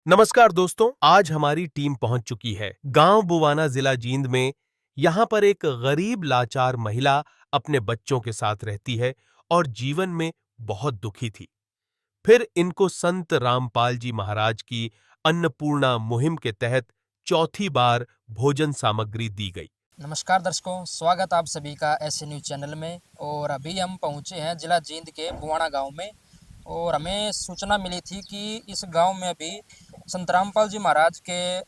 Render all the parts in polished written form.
नमस्कार दोस्तों, आज हमारी टीम पहुंच चुकी है गांव बुवाना जिला जींद में। यहां पर एक गरीब लाचार महिला अपने बच्चों के साथ रहती है और जीवन में बहुत दुखी थी। फिर इनको संत रामपाल जी महाराज की अन्नपूर्णा मुहिम के तहत चौथी बार भोजन सामग्री दी गई। नमस्कार दर्शकों, स्वागत आप सभी का ऐसे न्यूज़ चैनल में। और अभी हम पहुंचे हैं जिला जींद के बुवाना गांव में। और हमें सूचना मिली थी कि इस गांव में अभी संत रामपाल जी महाराज के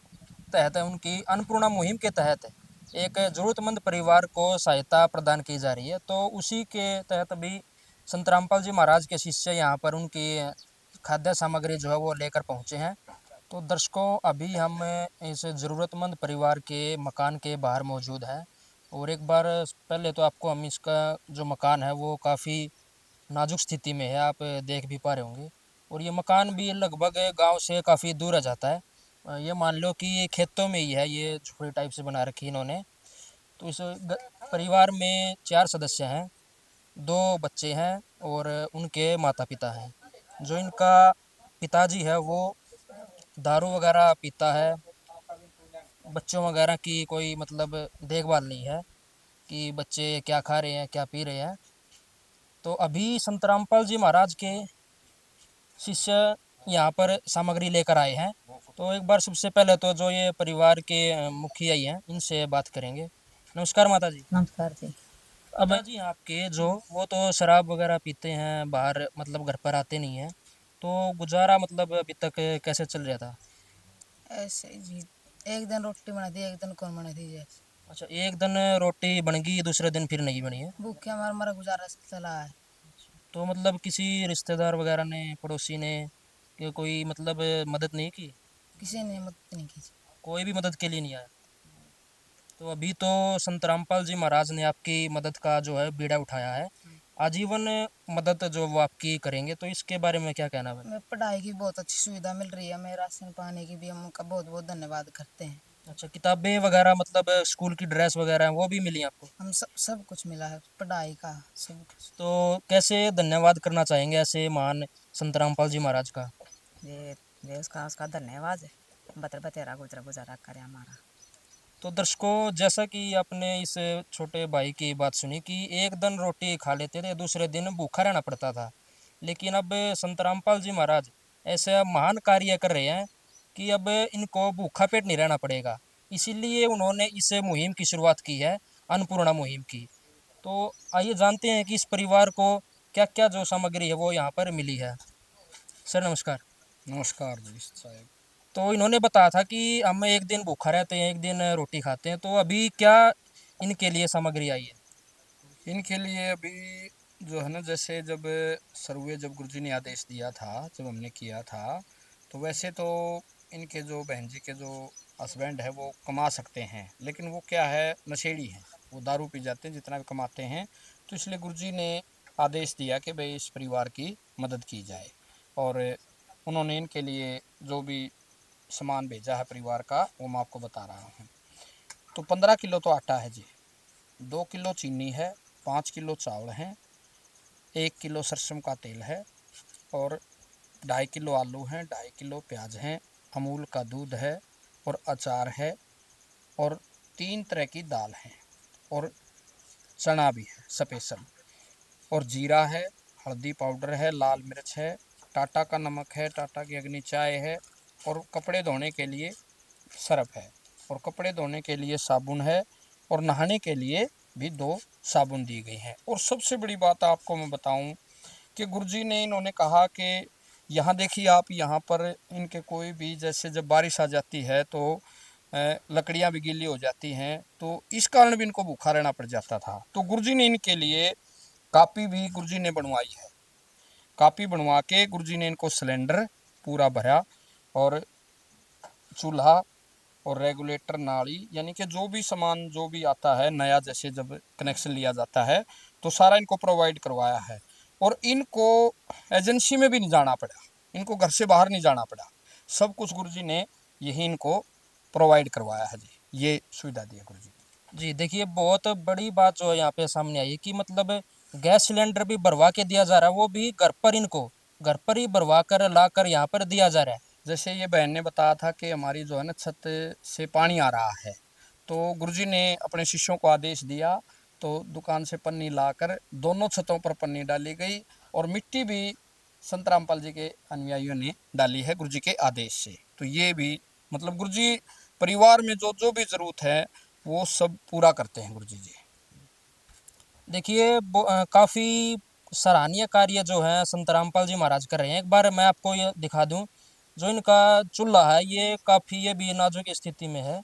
तहत उनकी अन्नपूर्णा मुहिम के तहत एक ज़रूरतमंद परिवार को सहायता प्रदान की जा रही है। तो उसी के तहत अभी संत रामपाल जी महाराज के शिष्य यहाँ पर उनकी खाद्य सामग्री जो है वो लेकर पहुँचे हैं। तो दर्शकों, अभी हम इस ज़रूरतमंद परिवार के मकान के बाहर मौजूद हैं। और एक बार पहले तो आपको हम इसका जो मकान है वो काफ़ी नाजुक स्थिति में है, आप देख भी पा रहे होंगे। और ये मकान भी लगभग गांव से काफ़ी दूर रह जाता है। ये मान लो कि ये खेतों में ही है, ये झोपड़ी टाइप से बना रखी है इन्होंने। तो इस परिवार में 4 सदस्य हैं, 2 बच्चे हैं और उनके माता पिता हैं। जो इनका पिताजी है वो दारू वगैरह पीता है। बच्चों वगैरह की कोई मतलब देखभाल नहीं है कि बच्चे क्या खा रहे हैं, क्या पी रहे हैं। तो अभी संत रामपाल जी महाराज के शिष्य यहाँ पर सामग्री लेकर आए हैं। तो एक बार सबसे पहले तो जो ये परिवार के मुखिया ही हैं, इनसे बात करेंगे। नमस्कार माता जी। नमस्कार जी। अब जी आपके जो वो तो शराब वगैरह पीते हैं, बाहर मतलब घर पर आते नहीं हैं। तो गुजारा मतलब अभी तक कैसे चल रहा था? ऐसे जी, एक दिन रोटी बना दी, एक दिन कौन बना दी जैसे अच्छा, एक दिन रोटी बन गई, दूसरे दिन फिर नहीं बनी है। भूखे मार मारा गुजारा चला है। तो मतलब किसी रिश्तेदार वगैरह ने, पड़ोसी ने कि कोई मतलब मदद नहीं की? किसी ने मदद नहीं की। कोई भी मदद के लिए नहीं आया? तो अभी तो संत रामपाल जी महाराज ने आपकी मदद का जो है बीड़ा उठाया है। आजीवन मदद जो वो आपकी करेंगे, तो इसके बारे में क्या कहना है? मैं पढ़ाई की बहुत अच्छी सुविधा मिल रही है, हमें राशन पाने की भी हम उनका बहुत बहुत धन्यवाद करते हैं। अच्छा, किताबें वगैरह मतलब स्कूल की ड्रेस वगैरह वो भी मिली आपको? हम सब कुछ मिला है, पढ़ाई का सब कुछ। तो कैसे धन्यवाद करना चाहेंगे ऐसे महान संत रामपाल जी महाराज का? ये देश का उसका धन्यवाद है, बतेरा गुजरा गुजारा करे हमारा। तो दर्शकों, जैसा कि आपने इस छोटे भाई की बात सुनी कि एक दिन रोटी खा लेते थे, दूसरे दिन भूखा रहना पड़ता था। लेकिन अब संत रामपाल जी महाराज ऐसा महान कार्य कर रहे हैं कि अब इनको भूखा पेट नहीं रहना पड़ेगा। इसीलिए उन्होंने इस मुहिम की शुरुआत की है, अन्नपूर्णा मुहिम की। तो आइए जानते हैं कि इस परिवार को क्या क्या जो सामग्री है वो यहाँ पर मिली है। सर नमस्कार। नमस्कार जी साहब। तो इन्होंने बताया था कि हम एक दिन भूखा रहते हैं, एक दिन रोटी खाते हैं। तो अभी क्या इनके लिए सामग्री आई है? इनके लिए अभी जो है ना, जैसे जब सर्वे जब गुरुजी ने आदेश दिया था, जब हमने किया था, तो वैसे तो इनके जो बहन जी के जो हस्बैंड है वो कमा सकते हैं, लेकिन वो क्या है, नशेड़ी हैं, वो दारू पी जाते हैं जितना भी कमाते हैं। तो इसलिए गुरुजी ने आदेश दिया कि भाई इस परिवार की मदद की जाए। और उन्होंने इनके लिए जो भी सामान भेजा है परिवार का, वो मैं आपको बता रहा हूँ। तो 15 किलो तो आटा है जी, 2 किलो चीनी है, 5 किलो चावल हैं, 1 किलो सरसों का तेल है, और 2.5 किलो आलू हैं, 2.5 किलो प्याज हैं, अमूल का दूध है, और अचार है, और 3 तरह की दाल है, और चना भी है स्पेशल, और जीरा है, हल्दी पाउडर है, लाल मिर्च है, टाटा का नमक है, टाटा की अग्नि चाय है, और कपड़े धोने के लिए सर्फ है, और कपड़े धोने के लिए साबुन है, और नहाने के लिए भी 2 साबुन दी गई हैं। और सबसे बड़ी बात आपको मैं बताऊं कि गुरुजी ने इन्होंने कहा कि यहाँ देखिए आप, यहाँ पर इनके कोई भी, जैसे जब बारिश आ जाती है तो लकड़ियाँ भी गीली हो जाती हैं, तो इस कारण भी इनको भूखा रहना पड़ जाता था। तो गुरुजी ने इनके लिए कापी भी गुरुजी ने बनवाई है। कापी बनवा के गुरुजी ने इनको सिलेंडर पूरा भरा, और चूल्हा, और रेगुलेटर, नाली, यानी कि जो भी सामान जो भी आता है नया, जैसे जब कनेक्शन लिया जाता है तो सारा इनको प्रोवाइड करवाया है। और इनको एजेंसी में भी नहीं जाना पड़ा, इनको घर से बाहर नहीं जाना पड़ा, सब कुछ गुरुजी ने यही इनको प्रोवाइड करवाया है जी, ये सुविधा दी है गुरुजी ने। जी देखिए, बहुत बड़ी बात जो है यहाँ पे सामने आई है कि मतलब गैस सिलेंडर भी भरवा के दिया जा रहा है, वो भी घर पर, इनको घर पर ही भरवा कर ला कर यहाँ पर दिया जा रहा है। जैसे ये बहन ने बताया था कि हमारी जो है ना छत से पानी आ रहा है, तो गुरुजी ने अपने शिष्यों को आदेश दिया, तो दुकान से पन्नी लाकर दोनों छतों पर पन्नी डाली गई और मिट्टी भी संत रामपाल जी के अनुयायियों ने डाली है गुरुजी के आदेश से। तो ये भी मतलब गुरुजी परिवार में जो जो भी जरूरत है वो सब पूरा करते हैं गुरुजी जी। देखिए काफ़ी सराहनीय कार्य जो है संत रामपाल जी महाराज कर रहे हैं। एक बार मैं आपको ये दिखा दूं, जो इनका चूल्हा है ये काफ़ी ये भी नाजुक स्थिति में है।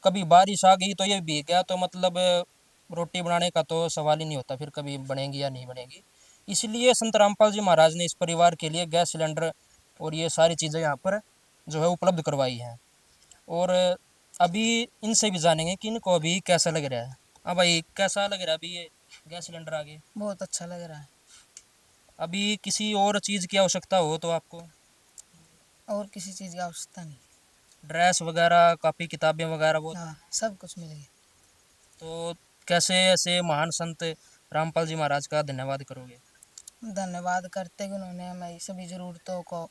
कभी बारिश आ गई तो ये भीग गया तो मतलब रोटी बनाने का तो सवाल ही नहीं होता, फिर कभी बनेगी या नहीं बनेगी। इसलिए संत रामपाल जी महाराज ने इस परिवार के लिए गैस सिलेंडर और ये सारी चीज़ें यहाँ पर जो है उपलब्ध करवाई हैं। और अभी इनसे भी जानेंगे कि इनको अभी कैसा लग रहा है। हाँ भाई, कैसा लग रहा है अभी ये गैस सिलेंडर आ गए? बहुत अच्छा लग रहा है। अभी किसी और चीज़ की आवश्यकता हो तो आपको? और किसी चीज़ की आवश्यकता नहीं। ड्रेस वगैरह, कापी किताबें वगैरह वो? हाँ, सब कुछ मिल गया। तो कैसे ऐसे महान संत रामपाल जी महाराज का धन्यवाद करोगे? धन्यवाद करते कि उन्होंने हमें सभी ज़रूरतों को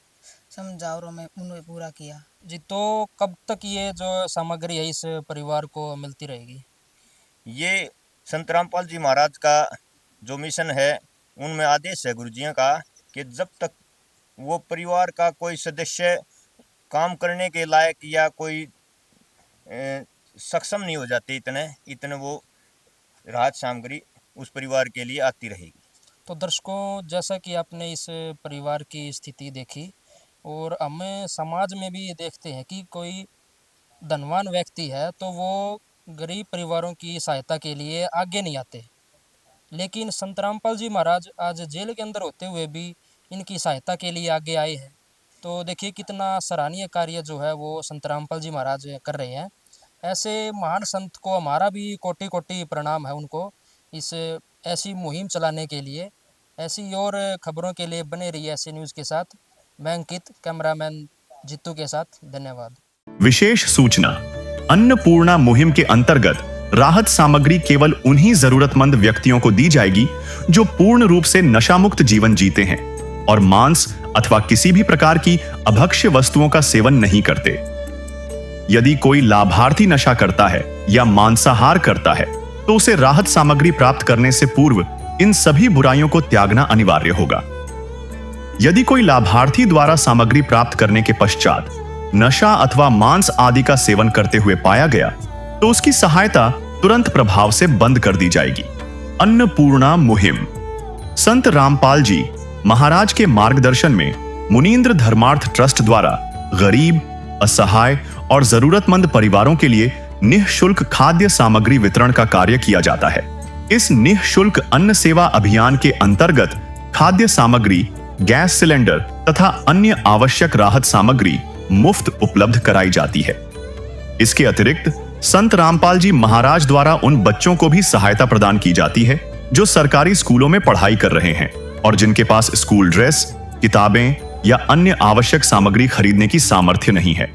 समझा और हमें उन्हें पूरा किया। जी, तो कब तक ये जो सामग्री है इस परिवार को मिलती रहेगी? ये संत रामपाल जी महाराज का जो मिशन है उनमें आदेश है गुरुजियों का कि जब तक वो परिवार का कोई सदस्य काम करने के लायक या कोई सक्षम नहीं हो जाते इतने वो राहत सामग्री उस परिवार के लिए आती रहेगी। तो दर्शकों, जैसा कि आपने इस परिवार की स्थिति देखी और हम समाज में भी ये देखते हैं कि कोई धनवान व्यक्ति है तो वो गरीब परिवारों की सहायता के लिए आगे नहीं आते, लेकिन संत रामपाल जी महाराज आज जेल के अंदर होते हुए भी इनकी सहायता के लिए आगे आए हैं। तो देखिए कितना सराहनीय कार्य जो है वो संत रामपाल जी महाराज कर रहे हैं। ऐसे महान संत को हमारा भी कोटि कोटि प्रणाम है उनको, इस ऐसी मुहिम चलाने के लिए। ऐसी और खबरों के लिए बने रहिए ऐसे न्यूज़ के साथ। मैं अंकित, कैमरामैन जित्तू के साथ। धन्यवाद। विशेष सूचना, अन्नपूर्णा मुहिम के अंतर्गत राहत सामग्री केवल उन्हीं जरूरतमंद व्यक्तियों को दी जाएगी जो पूर्ण रूप से नशा मुक्त जीवन जीते हैं और मांस अथवा किसी भी प्रकार की अभक्ष्य वस्तुओं का सेवन नहीं करते। यदि कोई लाभार्थी नशा करता है या मांसाहार करता है तो उसे राहत सामग्री प्राप्त करने से पूर्व इन सभी बुराइयों को त्यागना अनिवार्य होगा। यदि कोई लाभार्थी द्वारा सामग्री प्राप्त करने के पश्चात नशा अथवा मांस आदि का सेवन करते हुए पाया गया तो उसकी सहायता तुरंत प्रभाव से बंद कर दी जाएगी। अन्नपूर्णा मुहिम संत रामपाल जी महाराज के मार्गदर्शन में मुनींद्र धर्मार्थ ट्रस्ट द्वारा गरीब, असहाय और जरूरतमंद परिवारों के लिए निःशुल्क खाद्य सामग्री वितरण का कार्य किया जाता है। इस निःशुल्क अन्न सेवा अभियान के अंतर्गत खाद्य सामग्री, गैस सिलेंडर तथा अन्य आवश्यक राहत सामग्री मुफ्त उपलब्ध कराई जाती है। इसके अतिरिक्त संत रामपाल जी महाराज द्वारा उन बच्चों को भी सहायता प्रदान की जाती है जो सरकारी स्कूलों में पढ़ाई कर रहे हैं और जिनके पास स्कूल ड्रेस, किताबें या अन्य आवश्यक सामग्री खरीदने की सामर्थ्य नहीं है।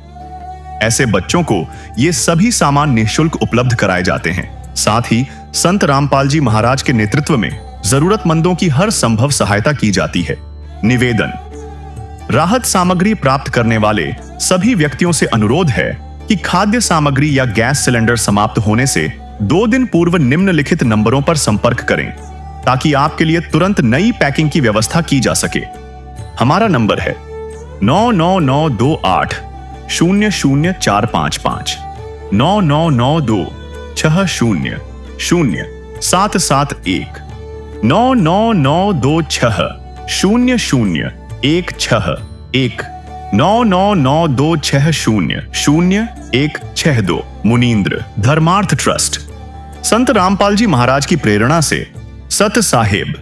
ऐसे बच्चों को ये सभी सामान निःशुल्क उपलब्ध कराए जाते हैं। साथ ही संत रामपाल जी महाराज के नेतृत्व में जरूरतमंदों की हर संभव सहायता की जाती है। निवेदन, राहत सामग्री प्राप्त करने वाले सभी व्यक्तियों से अनुरोध है कि खाद्य सामग्री या गैस सिलेंडर समाप्त होने से 2 दिन पूर्व निम्नलिखित नंबरों पर संपर्क करें ताकि आपके लिए तुरंत नई पैकिंग की व्यवस्था की जा सके। हमारा नंबर है 99928 00455 9992 60 0771 99926 0016 99926000162 मुनींद्र धर्मार्थ ट्रस्ट। संत रामपाल जी महाराज की प्रेरणा से सत साहेब